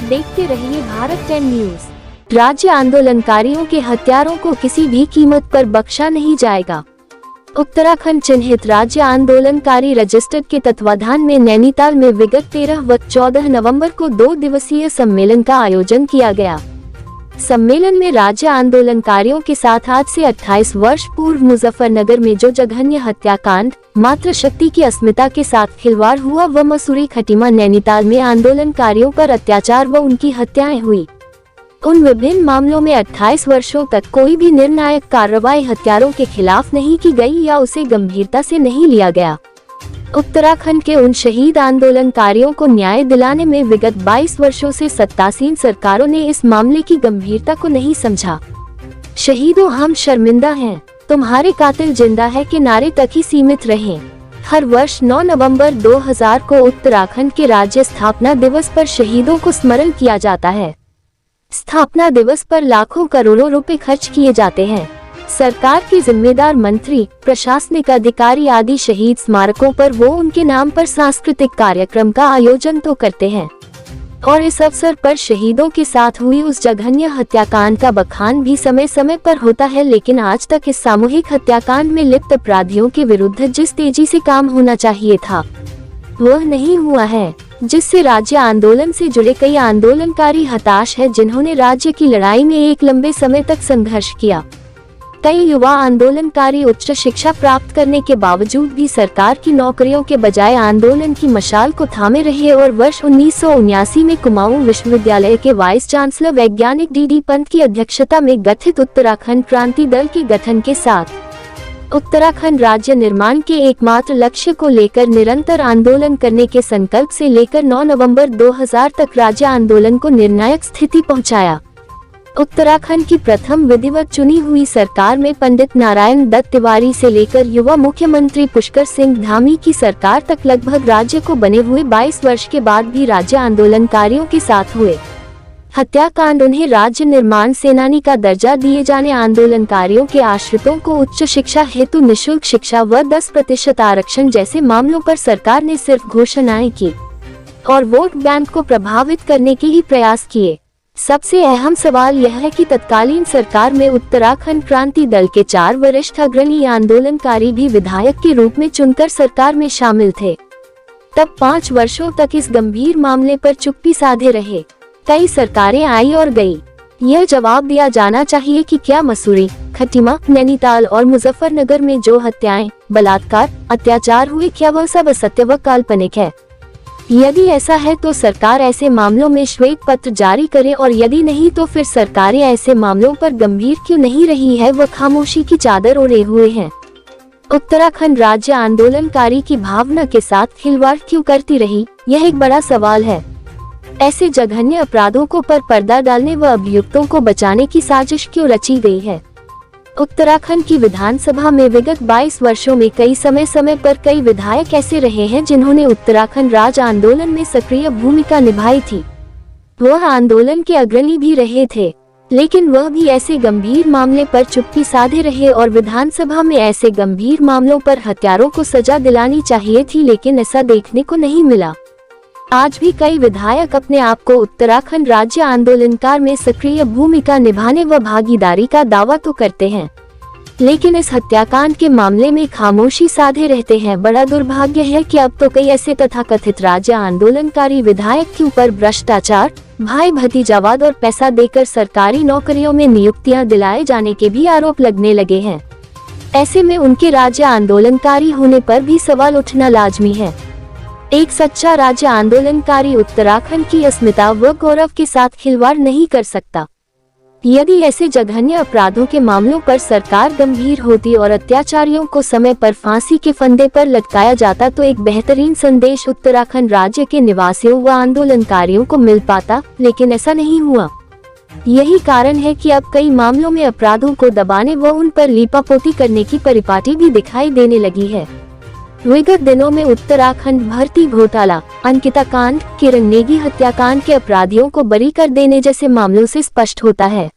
देखते रहिए भारत 10 न्यूज। राज्य आंदोलनकारियों के हत्यारों को किसी भी कीमत पर बख्शा नहीं जाएगा। उत्तराखंड चिन्हित राज्य आंदोलनकारी रजिस्टर्ड के तत्वाधान में नैनीताल में विगत 13 व 14 नवंबर को 2 दिवसीय सम्मेलन का आयोजन किया गया। सम्मेलन में राज्य आंदोलनकारियों के साथ आज से 28 वर्ष पूर्व मुजफ्फरनगर में जो जघन्य हत्याकांड, मातृशक्ति की अस्मिता के साथ खिलवाड़ हुआ व मसूरी खटीमा नैनीताल में आंदोलनकारियों पर अत्याचार व उनकी हत्याएं हुई, उन विभिन्न मामलों में 28 वर्षों तक कोई भी निर्णायक कार्रवाई हत्यारों के खिलाफ नहीं की गई या उसे गंभीरता से नहीं लिया गया। उत्तराखंड के उन शहीद आंदोलनकारियों को न्याय दिलाने में विगत 22 वर्षों से सत्तासीन सरकारों ने इस मामले की गंभीरता को नहीं समझा। शहीदों, हम शर्मिंदा हैं, तुम्हारे कातिल जिंदा है के नारे तक ही सीमित रहें। हर वर्ष 9 नवंबर 2000 को उत्तराखंड के राज्य स्थापना दिवस पर शहीदों को स्मरण किया जाता है। स्थापना दिवस पर लाखों करोड़ों रुपए खर्च किए जाते हैं। सरकार के जिम्मेदार मंत्री, प्रशासनिक अधिकारी आदि शहीद स्मारकों पर वो उनके नाम पर सांस्कृतिक कार्यक्रम का आयोजन तो करते हैं और इस अवसर पर शहीदों के साथ हुई उस जघन्य हत्याकांड का बखान भी समय समय पर होता है, लेकिन आज तक इस सामूहिक हत्याकांड में लिप्त अपराधियों के विरुद्ध जिस तेजी से काम होना चाहिए था वह नहीं हुआ है, जिससे राज्य आंदोलन से जुड़े कई आंदोलनकारी हताश है, जिन्होंने राज्य की लड़ाई में एक लंबे समय तक संघर्ष किया। कई युवा आंदोलनकारी उच्च शिक्षा प्राप्त करने के बावजूद भी सरकार की नौकरियों के बजाय आंदोलन की मशाल को थामे रहे और वर्ष 1979 में कुमाऊं विश्वविद्यालय के वाइस चांसलर वैज्ञानिक डी पंत की अध्यक्षता में गठित उत्तराखंड क्रांति दल के गठन के साथ उत्तराखंड राज्य निर्माण के एकमात्र लक्ष्य को लेकर निरंतर आंदोलन करने के संकल्प से लेकर 9 नवंबर 2000 तक राज्य आंदोलन को निर्णायक स्थिति पहुंचाया। उत्तराखंड की प्रथम विधिवत चुनी हुई सरकार में पंडित नारायण दत्त तिवारी से लेकर युवा मुख्यमंत्री पुष्कर सिंह धामी की सरकार तक लगभग राज्य को बने हुए 22 वर्ष के बाद भी राज्य आंदोलनकारियों के साथ हुए हत्याकांड, उन्हें राज्य निर्माण सेनानी का दर्जा दिए जाने, आंदोलनकारियों के आश्रितों को उच्च शिक्षा हेतु निःशुल्क शिक्षा व 10% आरक्षण जैसे मामलों पर सरकार ने सिर्फ घोषणाएं की और वोट बैंक को प्रभावित करने के ही प्रयास किए। सबसे अहम सवाल यह है कि तत्कालीन सरकार में उत्तराखंड क्रांति दल के 4 वरिष्ठ अग्रणी आंदोलनकारी भी विधायक के रूप में चुनकर सरकार में शामिल थे। तब 5 वर्षों तक इस गंभीर मामले पर चुप्पी साधे रहे। कई सरकारें आई और गई। यह जवाब दिया जाना चाहिए कि क्या मसूरी, खटीमा, नैनीताल और मुजफ्फरनगर में जो हत्याएं, बलात्कार, अत्याचार हुए, क्या वह सब असत्य व काल्पनिक है? यदि ऐसा है तो सरकार ऐसे मामलों में श्वेत पत्र जारी करे और यदि नहीं तो फिर सरकारें ऐसे मामलों पर गंभीर क्यों नहीं रही है व खामोशी की चादर ओढ़े हुए हैं? उत्तराखंड राज्य आंदोलनकारी की भावना के साथ खिलवाड़ क्यों करती रही, यह एक बड़ा सवाल है। ऐसे जघन्य अपराधों को पर पर्दा डालने व अभियुक्तों को बचाने की साजिश क्यों रची गई है? उत्तराखंड की विधानसभा में विगत 22 वर्षों में कई समय पर कई विधायक ऐसे रहे हैं जिन्होंने उत्तराखंड राज्य आंदोलन में सक्रिय भूमिका निभाई थी। वह आंदोलन के अग्रणी भी रहे थे, लेकिन वह भी ऐसे गंभीर मामले पर चुप्पी साधे रहे और विधानसभा में ऐसे गंभीर मामलों पर हत्यारों को सजा दिलानी चाहिए थी, लेकिन ऐसा देखने को नहीं मिला। आज भी कई विधायक अपने आप को उत्तराखंड राज्य आंदोलनकार में सक्रिय भूमिका निभाने व भागीदारी का दावा तो करते हैं, लेकिन इस हत्याकांड के मामले में खामोशी साधे रहते हैं। बड़ा दुर्भाग्य है कि अब तो कई ऐसे तथाकथित राज्य आंदोलनकारी विधायक के ऊपर भ्रष्टाचार, भाई भतीजावाद और पैसा देकर सरकारी नौकरियों में नियुक्तियां दिलाए जाने के भी आरोप लगने लगे हैं। ऐसे में उनके राज्य आंदोलनकारी होने पर भी सवाल उठना लाजमी है। एक सच्चा राज्य आंदोलनकारी उत्तराखंड की अस्मिता व गौरव के साथ खिलवाड़ नहीं कर सकता। यदि ऐसे जघन्य अपराधों के मामलों पर सरकार गंभीर होती और अत्याचारियों को समय पर फांसी के फंदे पर लटकाया जाता तो एक बेहतरीन संदेश उत्तराखंड राज्य के निवासियों व आंदोलनकारियों को मिल पाता, लेकिन ऐसा नहीं हुआ। यही कारण है कि अब कई मामलों में अपराधों को दबाने व उन पर लीपापोती करने की परिपाटी भी दिखाई देने लगी है। विगत दिनों में उत्तराखंड भर्ती घोटाला, अंकिता कांड, किरण नेगी हत्याकांड के अपराधियों को बरी कर देने जैसे मामलों से स्पष्ट होता है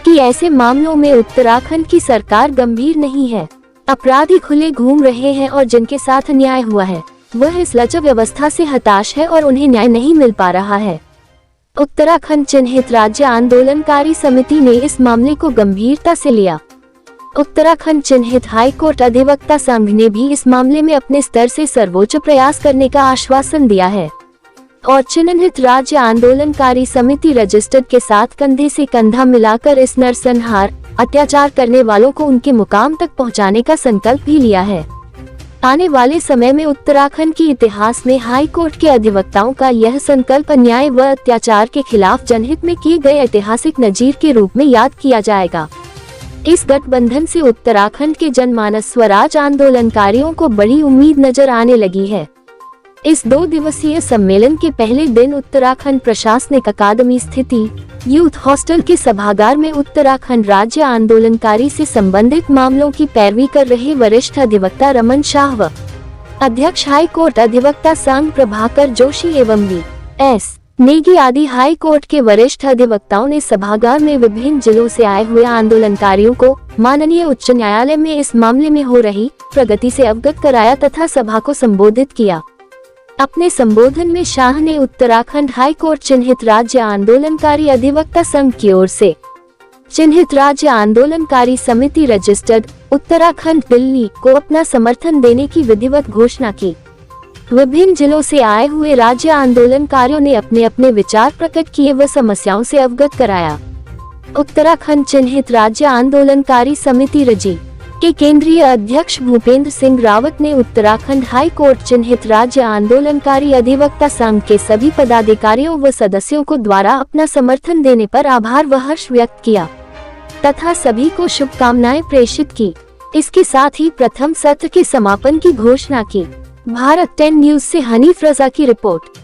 कि ऐसे मामलों में उत्तराखंड की सरकार गंभीर नहीं है। अपराधी खुले घूम रहे हैं और जिनके साथ न्याय हुआ है वह इस लचर व्यवस्था से हताश है और उन्हें न्याय नहीं मिल पा रहा है। उत्तराखंड जनहित राज्य आंदोलनकारी समिति ने इस मामले को गंभीरता से लिया। उत्तराखंड जनहित हाई कोर्ट अधिवक्ता संघ ने भी इस मामले में अपने स्तर से सर्वोच्च प्रयास करने का आश्वासन दिया है और जनहित राज्य आंदोलनकारी समिति रजिस्टर्ड के साथ कंधे से कंधा मिलाकर इस नरसंहार अत्याचार करने वालों को उनके मुकाम तक पहुंचाने का संकल्प भी लिया है। आने वाले समय में उत्तराखंड के इतिहास में हाई कोर्ट के अधिवक्ताओं का यह संकल्प अन्याय व अत्याचार के खिलाफ जनहित में किए गए ऐतिहासिक नजीर के रूप में याद किया जाएगा। इस गठबंधन से उत्तराखंड के जनमानस स्वराज आंदोलनकारियों को बड़ी उम्मीद नजर आने लगी है। इस 2 दिवसीय सम्मेलन के पहले दिन उत्तराखंड प्रशासनिक अकादमी स्थिति यूथ हॉस्टल के सभागार में उत्तराखंड राज्य आंदोलनकारी से संबंधित मामलों की पैरवी कर रहे वरिष्ठ अधिवक्ता रमन शाह व अध्यक्ष हाई कोर्ट अधिवक्ता संघ प्रभाकर जोशी एवं V.S. नेगी आदि हाई कोर्ट के वरिष्ठ अधिवक्ताओं ने सभागार में विभिन्न जिलों से आए हुए आंदोलनकारियों को माननीय उच्च न्यायालय में इस मामले में हो रही प्रगति से अवगत कराया तथा सभा को संबोधित किया। अपने संबोधन में शाह ने उत्तराखंड हाई कोर्ट चिन्हित राज्य आंदोलनकारी अधिवक्ता संघ की ओर से चिन्हित राज्य आंदोलनकारी समिति रजिस्टर्ड उत्तराखंड दिल्ली को अपना समर्थन देने की विधिवत घोषणा की। विभिन्न जिलों से आए हुए राज्य आंदोलनकारियों ने अपने अपने विचार प्रकट किए व समस्याओं से अवगत कराया। उत्तराखंड चिन्हित राज्य आंदोलनकारी समिति रजी के केंद्रीय अध्यक्ष भूपेंद्र सिंह रावत ने उत्तराखंड हाई कोर्ट चिन्हित राज्य आंदोलनकारी अधिवक्ता संघ के सभी पदाधिकारियों व सदस्यों को द्वारा अपना समर्थन देने पर आभार व हर्ष व्यक्त किया तथा सभी को शुभकामनाएं प्रेषित की। इसके साथ ही प्रथम सत्र के समापन की घोषणा की। भारत 10 न्यूज से हनीफ रजा की रिपोर्ट।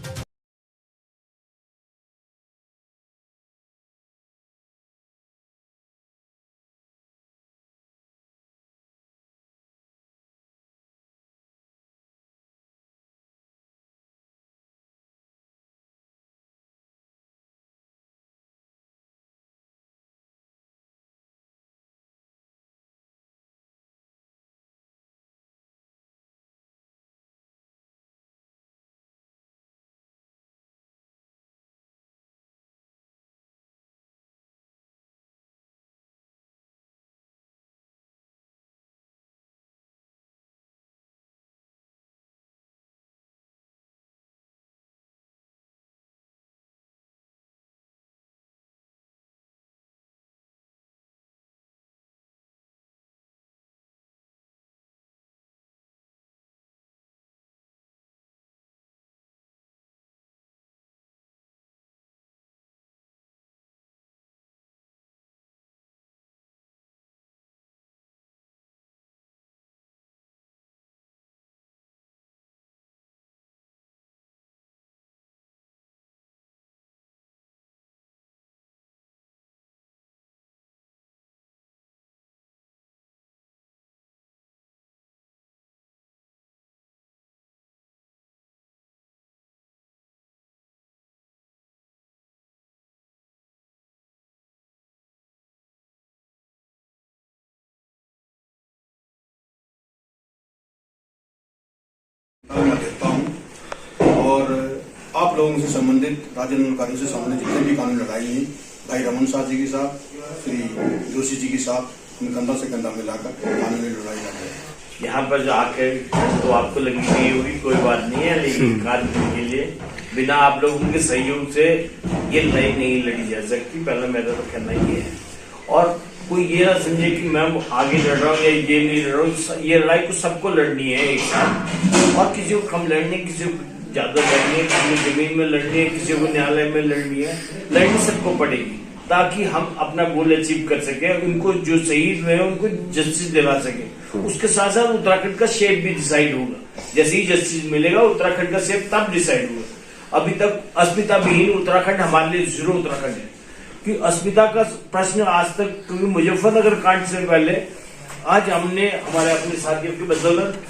मैं देखता हूँ और आप लोगों से संबंधित राज्य आंदोलनकारियों से संबंधित जितने भी कानून लड़ाई हैं, भाई रमन शाह जी के साथ, श्री जोशी जी के साथ हम कंधा से कंधा मिलाकर कानूनी लड़ाई लड़ रहे हैं। यहाँ पर आके तो आपको लगी नहीं होगी, कोई बात नहीं है, लेकिन कानून के लिए बिना आप लोगों के सहयोग से ये लड़ाई नहीं लड़ी जा सकती। पहला मेरा तो कहना ये है और कोई ये ना समझे कि मैं आगे लड़ रहा हूँ या ये नहीं लड़ रहा हूँ। ये लड़ाई को सबको लड़नी है एक साथ, और किसी को कम लड़नी है, किसी को ज्यादा लड़नी है, किसी को जमीन में लड़नी है, किसी को न्यायालय में लड़नी है। लड़नी सबको पड़ेगी ताकि हम अपना गोल अचीव कर सके, उनको जो शहीद हुए उनको जस्टिस दिला सके। उसके साथ साथ उत्तराखंड का शेप भी डिसाइड होगा। जैसे ही जस्टिस मिलेगा उत्तराखंड का शेप तब डिसाइड होगा। अभी तक अस्मिता विहीन उत्तराखंड हमारे लिए जीरो उत्तराखंड है, कि अस्मिता का प्रश्न आज तक, क्योंकि मुजफ्फरनगर कांड से पहले आज हमने हमारे अपने साथियों की बदौलत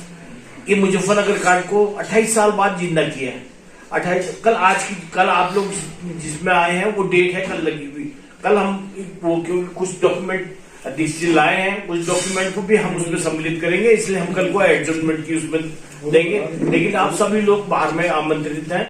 ये मुजफ्फरनगर कांड को 28 साल बाद जिंदा किया है। 28 कल आप लोग जिसमें आए हैं वो डेट है कल लगी हुई। कल हम वो क्योंकि कुछ डॉक्यूमेंट डीसी लाए हैं, कुछ डॉक्यूमेंट को भी हम उसमें सम्मिलित करेंगे, इसलिए हम कल को एडजस्टमेंट की उसमें देंगे। लेकिन आप सभी लोग बाहर में आमंत्रित हैं।